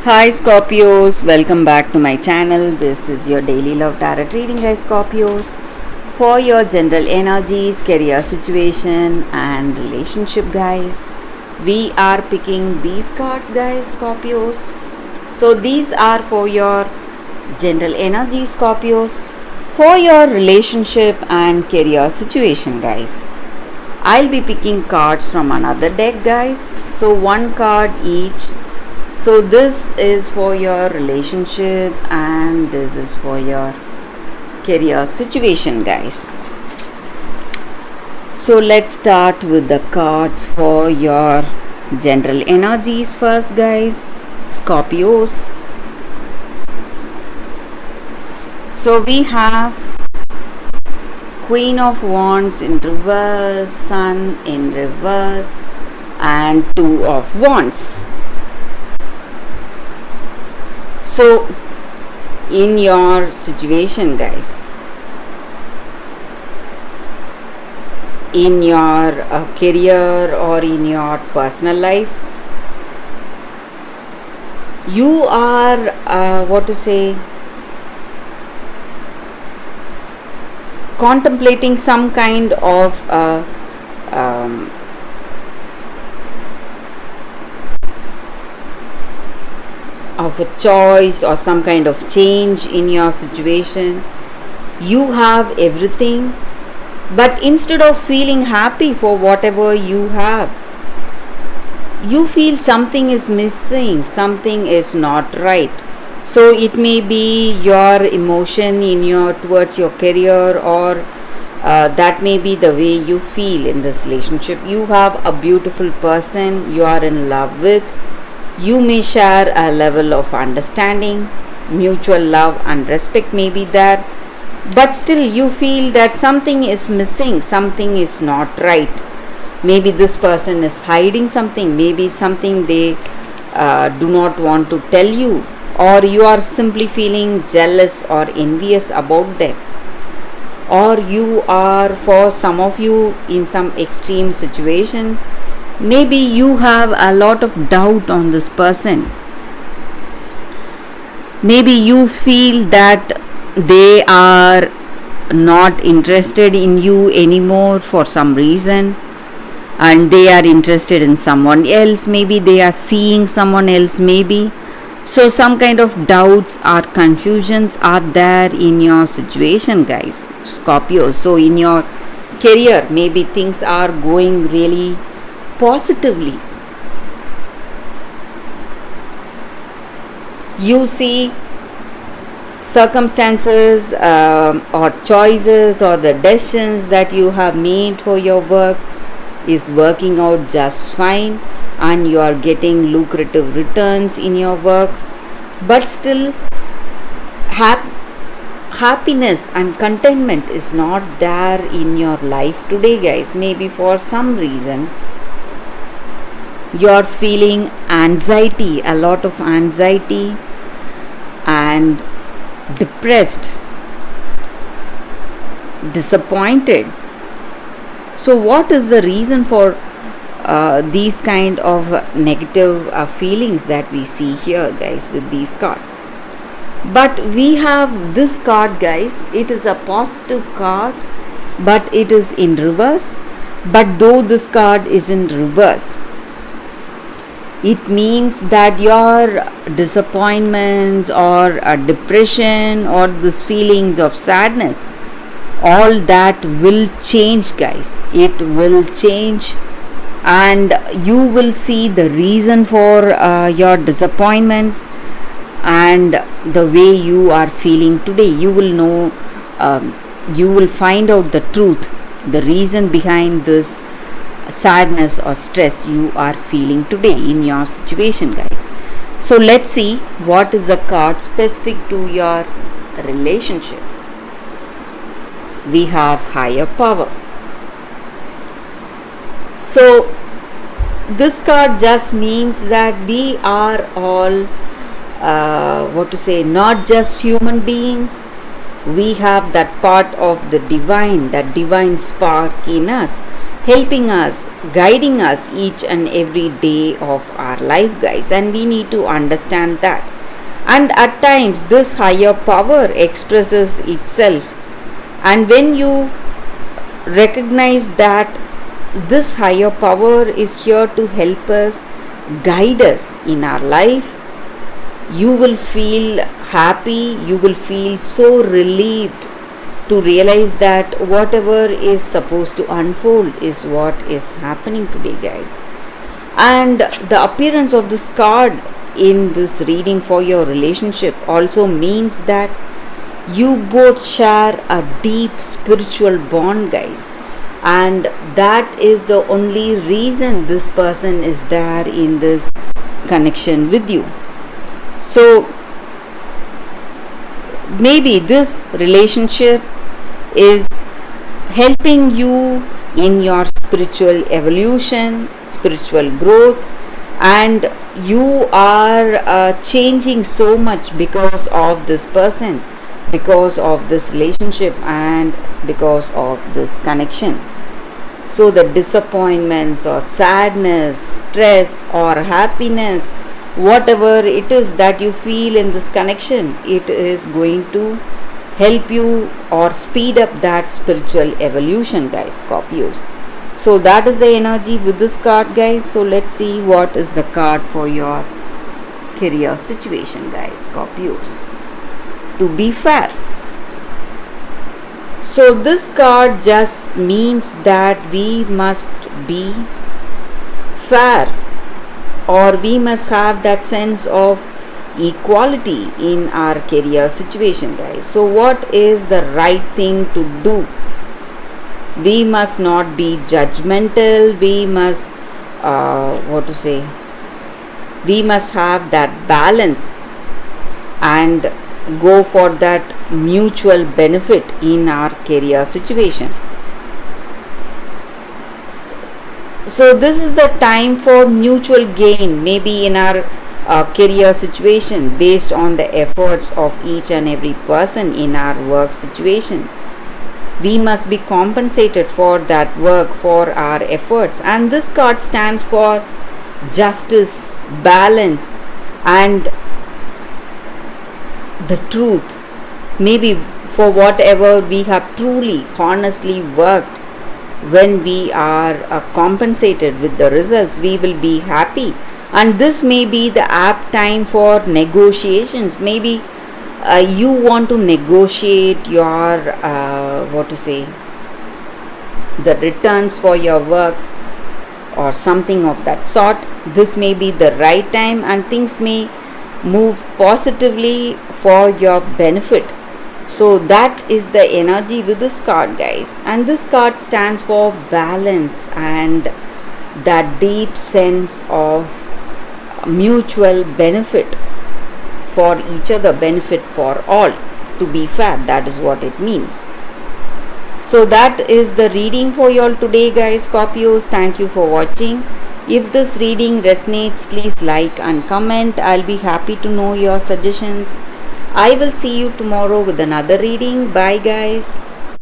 Hi Scorpios, welcome back to my channel. This is your daily love tarot reading, guys. Scorpios, for your general energies, career situation, and relationship, guys. We are picking these cards, guys. Scorpios. So these are for your general energy, Scorpios, for your relationship and career situation, guys. I'll be picking cards from another deck, guys. So one card each. So this is for your relationship and this is for your career situation, guys. So let's start with the cards for your general energies first, guys. Scorpios. So we have Queen of Wands in reverse, Sun in reverse, and Two of Wands. So in your situation, guys, in your career or in your personal life, you are contemplating some kind of a choice or some kind of change in your situation. You have everything, but instead of feeling happy for whatever you have, you feel something is missing, something is not right. So it may be your emotion towards your career, or that may be the way you feel in this relationship. You have a beautiful person you are in love with. You may share a level of understanding, mutual love and respect may be there, but still you feel that something is missing, something is not right. Maybe this person is hiding something, maybe something they do not want to tell you, or you are simply feeling jealous or envious about them, or you are, for some of you, in some extreme situations, maybe you have a lot of doubt on this person. Maybe you feel that they are not interested in you anymore for some reason, and they are interested in someone else. Maybe they are seeing someone else, maybe. So some kind of doubts or confusions are there in your situation, guys, Scorpio. So in your career, maybe things are going really positively. You see circumstances or choices or the decisions that you have made for your work is working out just fine, and you are getting lucrative returns in your work, but still happiness and contentment is not there in your life today, guys. Maybe for some reason you're feeling anxiety, a lot of anxiety, and depressed, disappointed. So what is the reason for these kind of negative feelings that we see here, guys, with these cards? But we have this card, guys. It is a positive card, but it is in reverse. But though this card is in reverse, it means that your disappointments or depression or these feelings of sadness, all that will change, guys. It will change, and you will see the reason for your disappointments and the way you are feeling today. You will know, you will find out the truth, the reason behind this sadness or stress you are feeling today in your situation, guys. So let's see what is the card specific to your relationship. We have higher power. So this card just means that we are all not just human beings. We have that part of the divine, that divine spark in us, helping us, guiding us each and every day of our life, guys, and we need to understand that. And at times this higher power expresses itself, and when you recognize that this higher power is here to help us, guide us in our life, you will feel happy, you will feel so relieved to realize that whatever is supposed to unfold is what is happening today, guys. And the appearance of this card in this reading for your relationship also means that you both share a deep spiritual bond, guys, and that is the only reason this person is there in this connection with you. So maybe this relationship is helping you in your spiritual evolution, spiritual growth, and you are changing so much because of this person, because of this relationship, and because of this connection. So the disappointments or sadness, stress or happiness, whatever it is that you feel in this connection, it is going to help you or speed up that spiritual evolution, guys, Scorpios. So that is the energy with this card, guys. So let's see what is the card for your career situation, guys, Scorpios. To be fair. So this card just means that we must be fair, or we must have that sense of equality in our career situation, guys. So what is the right thing to do? We must not be judgmental. We must we must have that balance and go for that mutual benefit in our career situation. So this is the time for mutual gain, maybe in our career situation, based on the efforts of each and every person in our work situation. We must be compensated for that work, for our efforts, and this card stands for justice, balance, and the truth. Maybe for whatever we have truly, honestly worked, when we are compensated with the results, we will be happy. And this may be the apt time for negotiations. Maybe you want to negotiate your the returns for your work or something of that sort. This may be the right time, and things may move positively for your benefit. So that is the energy with this card, guys, and this card stands for balance and that deep sense of mutual benefit for each other, benefit for all. To be fair, that is what it means. So that is the reading for you all today, guys, Scorpios. Thank you for watching. If this reading resonates, please like and comment. I'll be happy to know your suggestions. I will see you tomorrow with another reading. Bye, guys.